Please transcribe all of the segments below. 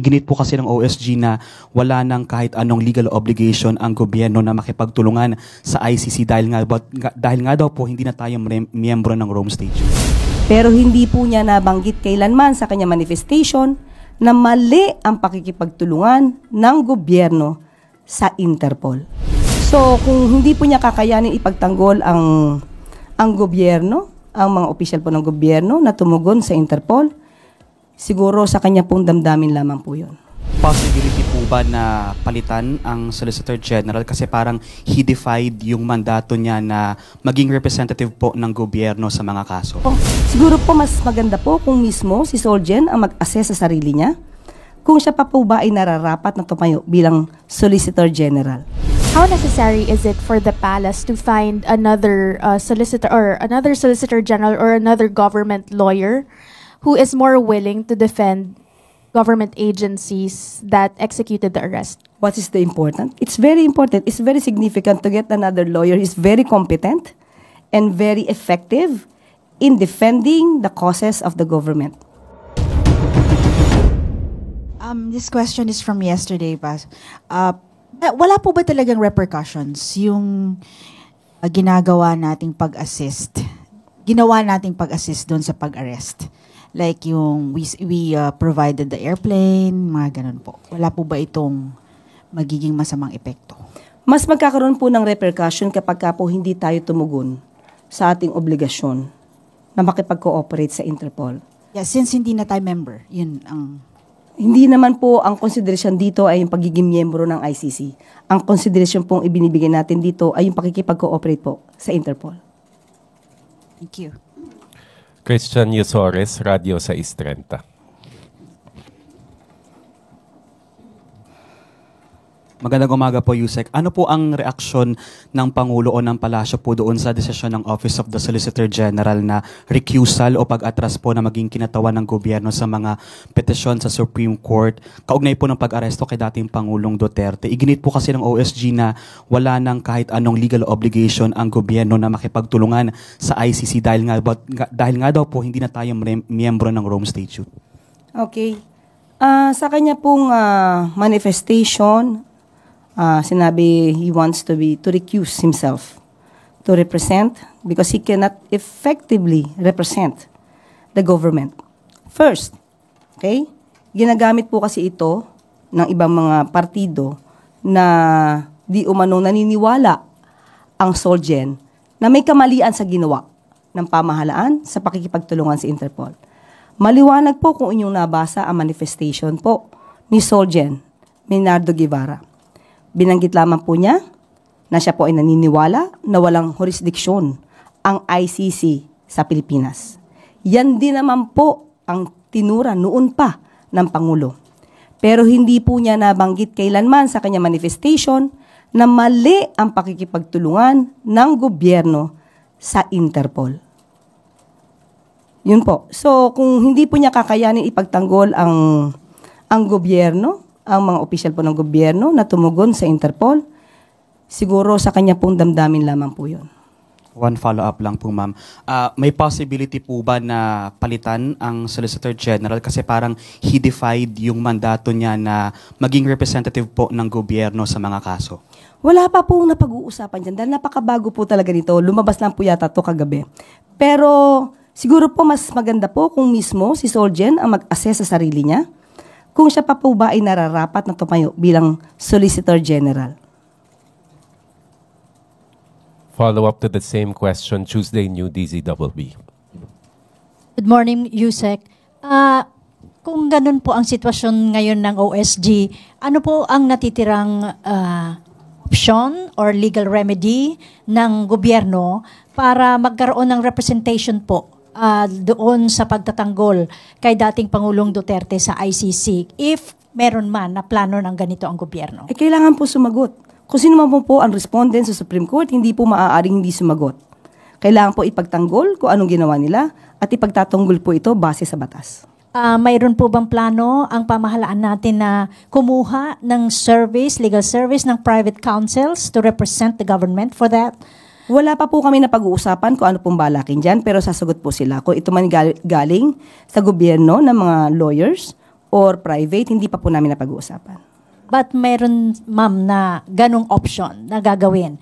Iginit po kasi ng OSG na wala nang kahit anong legal obligation ang gobyerno na makipagtulungan sa ICC dahil nga daw po hindi na tayo miyembro ng Rome Statute. Pero hindi po niya nabanggit kailanman sa kanya manifestation na mali ang pakikipagtulungan ng gobyerno sa Interpol. So kung hindi po niya kakayanin ipagtanggol ang gobyerno, ang mga opisyal po ng gobyerno na tumugon sa Interpol, siguro sa kanya pong damdamin lamang po yun. Possibility po ba na palitan ang Solicitor General kasi parang he defied yung mandato niya na maging representative po ng gobyerno sa mga kaso? Siguro po mas maganda po kung mismo si Solgen ang mag-assess sa sarili niya kung siya pa po ba ay nararapat na tumayo bilang Solicitor General. How necessary is it for the palace to find another Solicitor General or another government lawyer who is more willing to defend government agencies that executed the arrest? What is the important? It's very important. It's very significant to get another lawyer who is very competent and very effective in defending the causes of the government. This question is from yesterday, Pas. Wala po ba talagang repercussions yung ginawa nating pag-assist doon sa pag-arrest? Like yung we provided the airplane, mga ganun po. Wala po ba itong magiging masamang epekto? Mas magkakaroon po ng repercussion kapag po hindi tayo tumugon sa ating obligasyon na makipag-cooperate sa Interpol. Yeah, since hindi na tayo member, yun ang... Hindi naman po ang konsiderasyon dito ay yung pagiging miyembro ng ICC. Ang konsiderasyon pong ibinibigay natin dito ay yung pakikipag-cooperate po sa Interpol. Thank you. Christian Yusores, Radio 630. Magandang umaga po, Yusek. Ano po ang reaksyon ng Pangulo o ng Palasyo po doon sa desisyon ng Office of the Solicitor General na recusal o pag-atras po na maging kinatawan ng gobyerno sa mga petisyon sa Supreme Court kaugnay po ng pag-aresto kay dating Pangulong Duterte? Iginit po kasi ng OSG na wala nang kahit anong legal obligation ang gobyerno na makipagtulungan sa ICC dahil nga daw po hindi na tayo miyembro ng Rome Statute. Okay. Sa kanya pong manifestation, sinabi he wants to recuse himself to represent because he cannot effectively represent the government. First, okay, ginagamit po kasi ito ng ibang mga partido na di umano naniniwala ang Solgen na may kamalian sa ginawa ng pamahalaan sa pakikipagtulungan sa Interpol. Maliwanag po kung inyong nabasa ang manifestation po ni Solgen Menardo Guevara. Binanggit lamang po niya na siya po ay naniniwala na walang jurisdiksyon ang ICC sa Pilipinas. Yan din naman po ang tinura noon pa ng Pangulo. Pero hindi po niya nabanggit kailanman sa kanya manifestation na mali ang pakikipagtulungan ng gobyerno sa Interpol. Yun po. So kung hindi po niya kakayanin ipagtanggol ang gobyerno, ang mga opisyal po ng gobyerno na tumugon sa Interpol, siguro sa kanya pong damdamin lamang po yun. One follow-up lang po, ma'am. May possibility po ba na palitan ang Solicitor General kasi parang he defied yung mandato niya na maging representative po ng gobyerno sa mga kaso? Wala pa pong napag-uusapan dyan dahil napakabago po talaga nito. Lumabas lang po yata ito kagabi. Pero siguro po mas maganda po kung mismo si Solgen ang mag-assess sa sarili niya kung siya pa po ba ay nararapat na tumayo bilang Solicitor General. Follow-up to the same question, Tuesday New DZWB. Good morning, Yusek. Kung ganun po ang sitwasyon ngayon ng OSG, ano po ang natitirang option or legal remedy ng gobyerno para magkaroon ng representation po doon sa pagtatanggol kay dating Pangulong Duterte sa ICC if meron man na plano ng ganito ang gobyerno? Kailangan po sumagot. Kung sino man po ang respondent sa Supreme Court, hindi po maaaring hindi sumagot. Kailangan po ipagtanggol kung anong ginawa nila at ipagtatanggol po ito base sa batas. Mayroon po bang plano ang pamahalaan natin na kumuha ng legal service ng private counsels to represent the government for that? Wala pa po kami na pag-uusapan kung ano pong balakin dyan, pero sasagot po sila. Kung ito man galing sa gobyerno ng mga lawyers or private, hindi pa po namin napag-uusapan. But meron, ma'am, na ganong option na gagawin.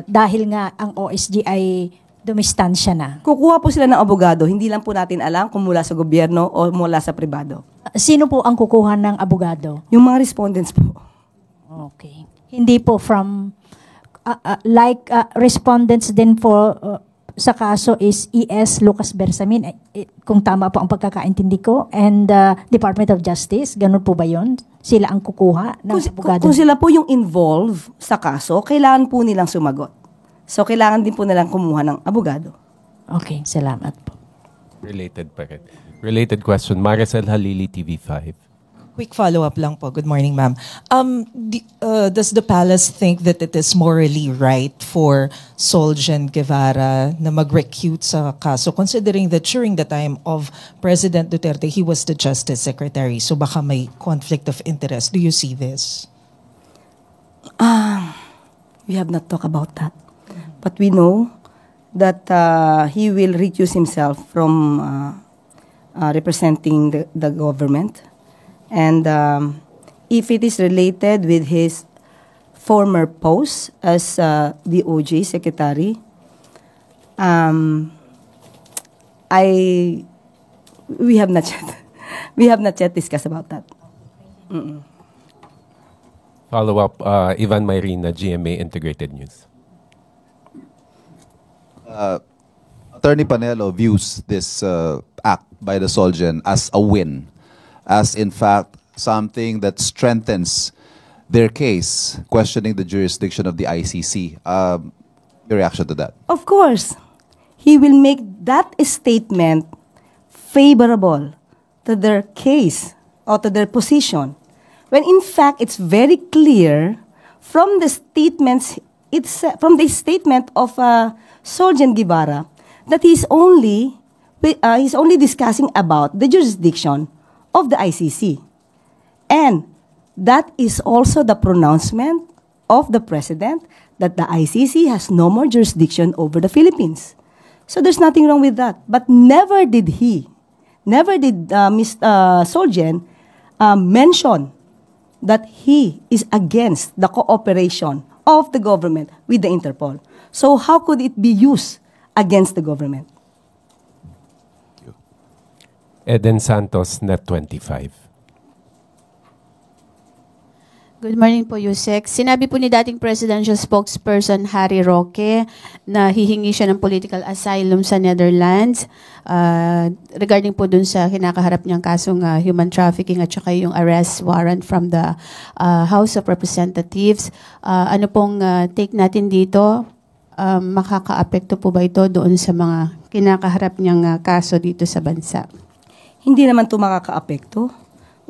Dahil nga ang OSG ay dumistansya na. Kukuha po sila ng abogado, hindi lang po natin alam kung mula sa gobyerno o mula sa pribado. Sino po ang kukuha ng abogado? Yung mga respondents po. Okay. Hindi po from, respondents din for, sa kaso is ES Lucas Bersamin, kung tama po ang pagkakaintindi ko, and Department of Justice, ganun po ba yun? Sila ang kukuha ng abogado? Kung sila po yung involved sa kaso, kailangan po nilang sumagot. So, kailangan din po nilang kumuha ng abogado. Okay, salamat po. Related pa rin. Related question. Maricel Halili, TV5. Quick follow-up lang po. Good morning, ma'am. Does the palace think that it is morally right for Solgen Guevara na mag-recute sa kaso, considering that during the time of President Duterte, he was the Justice Secretary, so baka may conflict of interest. Do you see this? We have not talked about that. But we know that he will recuse himself from representing the government. And if it is related with his former post as DOJ Secretary, we have not yet discussed about that. Follow-up, Ivan Mayrina, GMA Integrated News. Attorney Panelo views this act by the Solgen as a win, as in fact something that strengthens their case, questioning the jurisdiction of the ICC. Your reaction to that? Of course, he will make that statement favorable to their case or to their position, when in fact it's very clear from the statements, from the statement of Solgen Guevara, that he's only discussing about the jurisdiction of the ICC. And that is also the pronouncement of the President that the ICC has no more jurisdiction over the Philippines. So there's nothing wrong with that. But never did Mr. Solgen mention that he is against the cooperation of the government with the Interpol. So how could it be used against the government? Eden Santos, Net 25. Good morning po, Yusek. Sinabi po ni dating presidential spokesperson Harry Roque na hihingi siya ng political asylum sa Netherlands regarding po dun sa kinakaharap niyang kasong human trafficking at saka yung arrest warrant from the House of Representatives. Ano pong take natin dito? Makakaapekto po ba ito doon sa mga kinakaharap niyang kaso dito sa bansa? Hindi naman ito makakaapekto.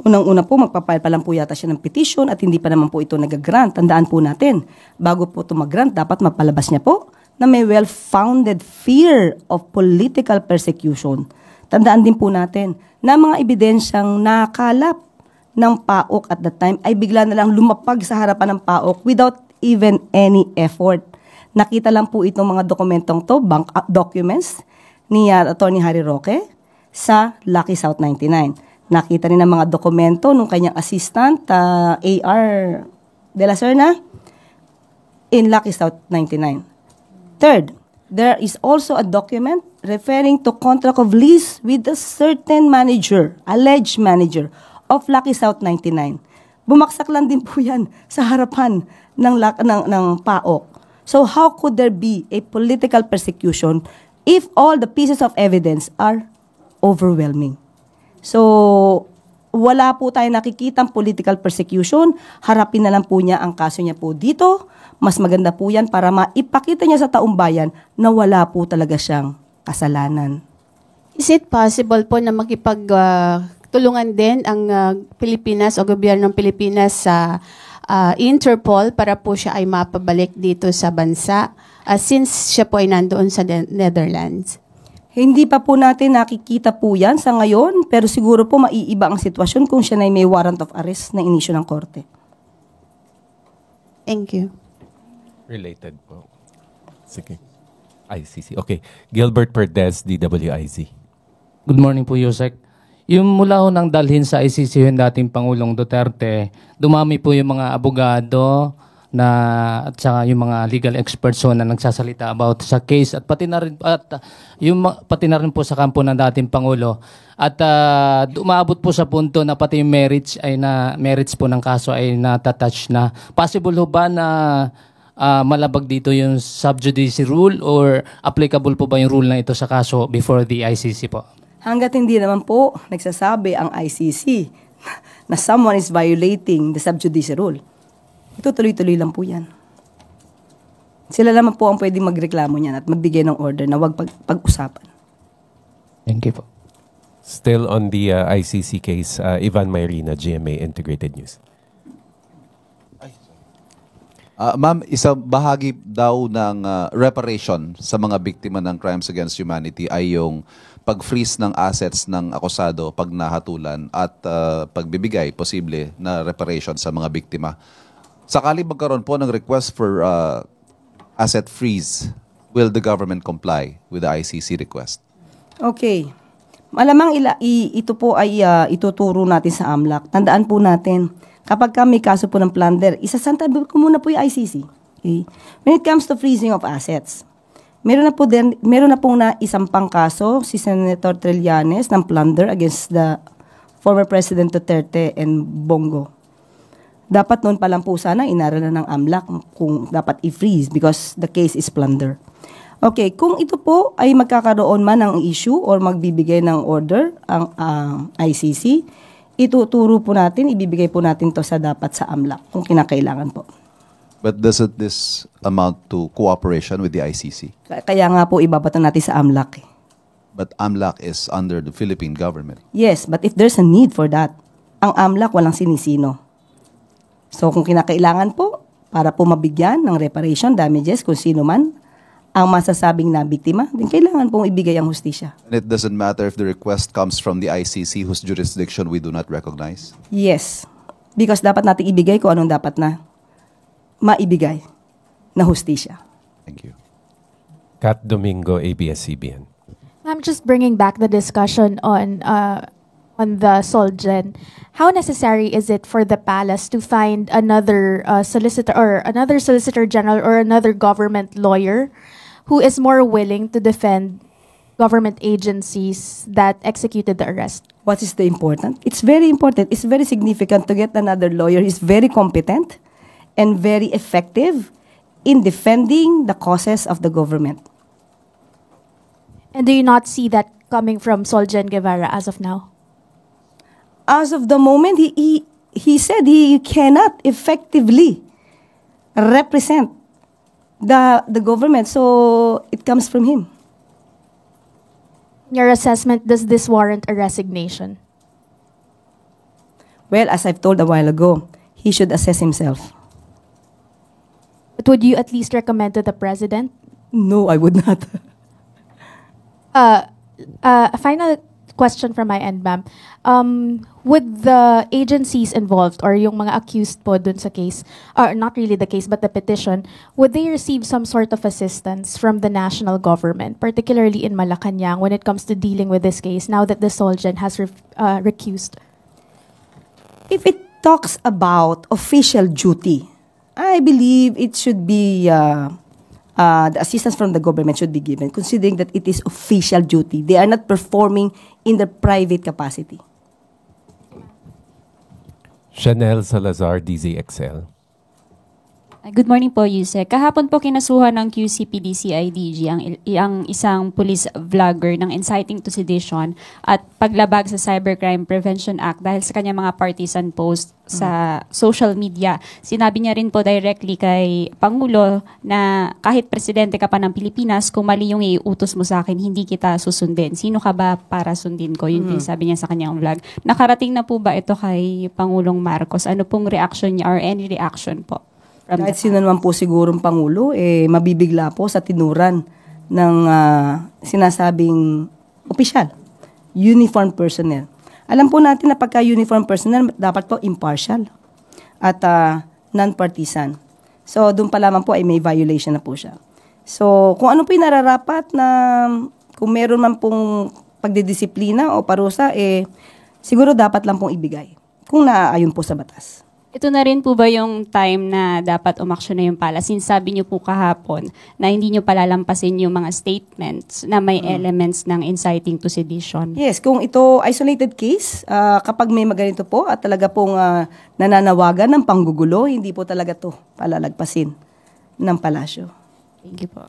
Unang-una po, magpapile pa lang po yata siya ng petition at hindi pa naman po ito nag-grant. Tandaan po natin, bago po ito mag-grant, dapat mapalabas niya po na may well-founded fear of political persecution. Tandaan din po natin na mga ebidensyang nakalap ng PAOK at that time ay bigla na lang lumapag sa harapan ng PAOK without even any effort. Nakita lang po itong mga dokumentong to, bank documents ni Attorney Harry Roque sa Lucky South 99. Nakita rin ang mga dokumento ng kanyang assistant, A.R. De La Serna, in Lucky South 99. Third, there is also a document referring to contract of lease with a certain manager, alleged manager, of Lucky South 99. Bumaksak lang din po yan sa harapan ng PAOK. So how could there be a political persecution if all the pieces of evidence are overwhelming? So, wala po tayo nakikitang political persecution. Harapin na lang po niya ang kaso niya po dito. Mas maganda po yan para maipakita niya sa taong bayan na wala po talaga siyang kasalanan. Is it possible po na makipagtulungan din ang Pilipinas o gobyernong Pilipinas sa Interpol para po siya ay mapabalik dito sa bansa since siya po ay nandoon sa Netherlands? Hindi pa po natin nakikita po yan sa ngayon, pero siguro po maiiba ang sitwasyon kung siya na may warrant of arrest na inisyu ng korte. Thank you. Related po. Sige. ICC. Okay. Gilbert Perdez, DWIZ. Good morning po, Yusek. yung mula ho nang dalhin sa ICC yung dating Pangulong Duterte, dumami po yung mga abogado na at saka yung mga legal experts ho na nagsasalita about sa case at pati na rin pati na rin po sa kampo ng dating Pangulo at umabot po sa punto na pati yung merits po ng kaso ay natatouch na. Possible ho ba na malabag dito yung sub judice rule or applicable po ba yung rule na ito sa kaso before the ICC po? Hanggat hindi naman po nagsasabi ang ICC na someone is violating the sub judice rule, ito tuloy-tuloy lang po yan. Sila naman po ang pwedeng magreklamo niyan at magbigay ng order na wag pag-usapan. Thank you po. Still on the ICC case, Ivan Mayrina, GMA Integrated News. Ma'am, isang bahagi daw ng reparation sa mga biktima ng crimes against humanity ay yung pag-freeze ng assets ng akusado pag nahatulan at pagbibigay, posible, na reparation sa mga biktima. Sakali magkaroon po ng request for asset freeze, will the government comply with the ICC request? Okay. Malamang ito po ay ituturo natin sa AMLAC. Tandaan po natin, kapag may kaso po ng plunder, isasantabi ko muna po yung ICC. Okay? When it comes to freezing of assets, meron na pong isang pang kaso si Senator Trillanes ng plunder against the former President Duterte and Bongo. Dapat noon pa lang po sana inaralan ng AMLAC kung dapat i-freeze because the case is plunder. Okay, kung ito po ay magkakaroon man ng issue or magbibigay ng order ang ICC, ituturo po natin, ibibigay po natin to sa dapat sa AMLAC kung kinakailangan po. But doesn't this amount to cooperation with the ICC? Kaya nga po ibabato natin sa AMLAC. But AMLAC is under the Philippine government. Yes, but if there's a need for that, ang AMLAC walang sinisino. So kung kinakailangan po, para po mabigyan ng reparation damages kung sino man ang masasabing na biktima, din kailangan pong ibigay ang hustisya. And it doesn't matter if the request comes from the ICC whose jurisdiction we do not recognize? Yes, because dapat natin ibigay kung anong dapat na maibigay na hustisya. Thank you. Kat Domingo, ABS-CBN. I'm just bringing back the discussion on the Solgen. How necessary is it for the palace to find another solicitor or another solicitor general or another government lawyer who is more willing to defend government agencies that executed the arrest? What is the important? It's very important. It's very significant to get another lawyer. He's very competent and very effective in defending the causes of the government. And do you not see that coming from Solgen Guevara as of now? As of the moment, he said he cannot effectively represent the government. So it comes from him. In your assessment, does this warrant a resignation? Well, as I've told a while ago, he should assess himself. But would you at least recommend to the president? No, I would not. A final question from my end, ma'am. Would the agencies involved or yung mga accused po dun sa case, or not really the case but the petition, would they receive some sort of assistance from the national government, particularly in Malacanang, when it comes to dealing with this case now that the Solgen has recused? If it talks about official duty, I believe it should be the assistance from the government should be given, considering that it is official duty. They are not performing in their private capacity. Chanel Salazar, DZXL. Good morning po, Yusek. Kahapon po kinasuhan ng QCPD-CIDG ang isang police vlogger ng inciting to sedition at paglabag sa Cybercrime Prevention Act dahil sa kanyang mga partisan post sa social media. Sinabi niya rin po directly kay Pangulo na kahit presidente ka pa ng Pilipinas, kung mali yung iutos mo sa akin, hindi kita susundin. Sino ka ba para sundin ko? Yun din sabi niya sa kanyang vlog. Nakarating na po ba ito kay Pangulong Marcos? Ano pong reaction niya or any reaction po? Kahit sino naman po sigurong Pangulo, mabibigla po sa tinuran ng sinasabing opisyal, uniformed personnel. Alam po natin na pagka-uniformed personnel, dapat po impartial at non-partisan. So, doon pa lamang po ay may violation na po siya. So, kung ano po yung nararapat na kung meron man pong pagdidisiplina o parusa, siguro dapat lang pong ibigay kung naaayon po sa batas. Ito na rin po ba yung time na dapat umaksyon na yung palace? Since sabi niyo po kahapon na hindi niyo palalampasin yung mga statements na may elements ng inciting to sedition. Yes, kung ito isolated case, kapag may maganito po at talaga pong nananawagan ng panggugulo, hindi po talaga to palalagpasin ng palasyo. Thank you po.